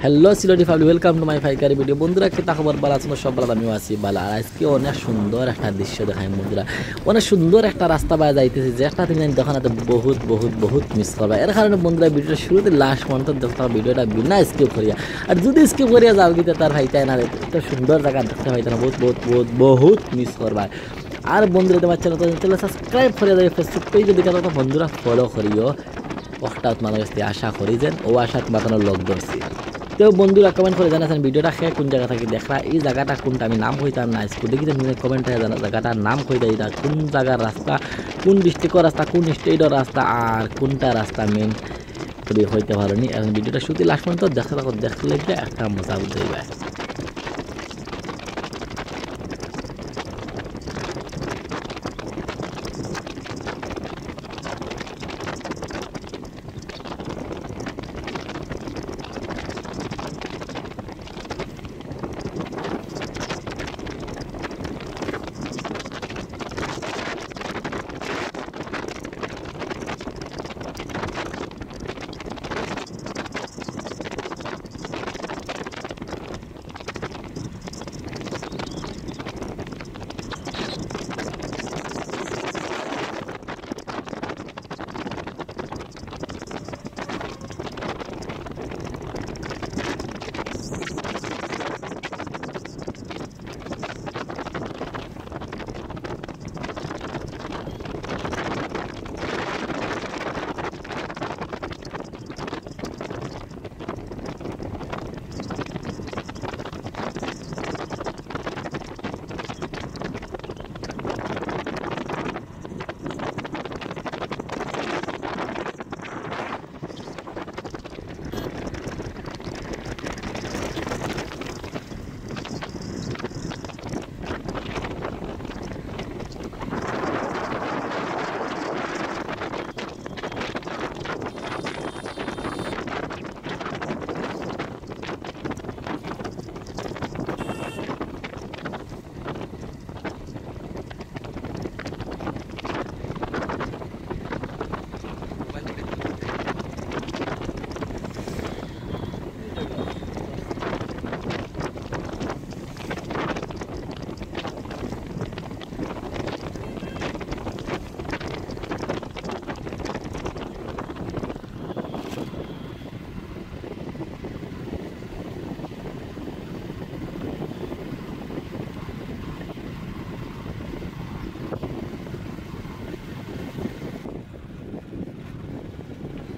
Hello সিলোডি family, welcome to my ফাইকারি video. বন্ধুরা কি খবর, ভালো আছো? সব ভালো, আমিও আছি ভালো। আর আজকে অনেক সুন্দর একটা দৃশ্য দেখাই বন্ধুরা, অনেক সুন্দর একটা রাস্তা বাইরে যাইতেছি, যে একটা তুমি দেখানোতে বহুত বহুত বহুত মিস করবা। এর কারণে বন্ধুরা ভিডিওটা শুরুতে লাস্ট পর্যন্ত দেখতে হবে, ভিডিওটা বিনা স্কিপ করিয়া। আর যদি স্কিপ করিয়া যাও গিয়ে তার ভাইটাই না, একটা সুন্দর জায়গা দেখতে পাইতে না, বহুত বহুত বহুত বহুত মিস করবা। আর বন্ধুরা তোমার চ্যানেল সাবস্ক্রাইব করিয়া দেবে, ফেসবুক পেজে দেখে তো বন্ধুরা ফলো করিও। একটা তোমাদের কাছে আশা করি যেন ও আশা তোমার লগ ধরছি। তো বন্ধুরা কমেন্ট করে জানাচ্ছেন ভিডিওটা খেয়ে কোন জায়গা থেকে দেখরা, এই জায়গাটা কোনটা, আমি নাম কইতাম না স্কুল দেখি কমেন্ট থেকে জানা জায়গাটার নাম কইতা, এটা কোন জায়গার রাস্তা, কোন ডিস্ট্রিক্টের রাস্তা, কোন স্টেটের রাস্তা, আর কোনটা রাস্তা মেন যদি হইতে পারেনি। এখন ভিডিওটা শুধু লাস্ট পর্যন্ত দেখা থাকো, দেখলে একটা মজা বুঝতে পারবে।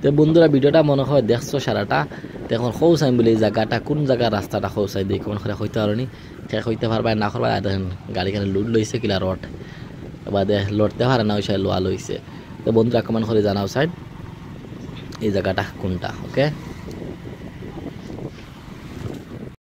তো বন্ধুরা ভিডিওটা মনে হয় দেখছো সারাটা, তো এখন খৌসাইম বলে এই জায়গাটা কোন জায়গার রাস্তাটা খৌসাই দিই কোন করে হইতে পারি কে হইতে পারবা না করবা। দেখেন গাড়িখানে লুট লইছে কিলা রড, এবার লড়তে পারে না, ওই সাইড লোয়া লইছে। তো বন্ধুরা কমেন্ট করে জানাও সাইড এই জায়গাটা কোনটা। ওকে।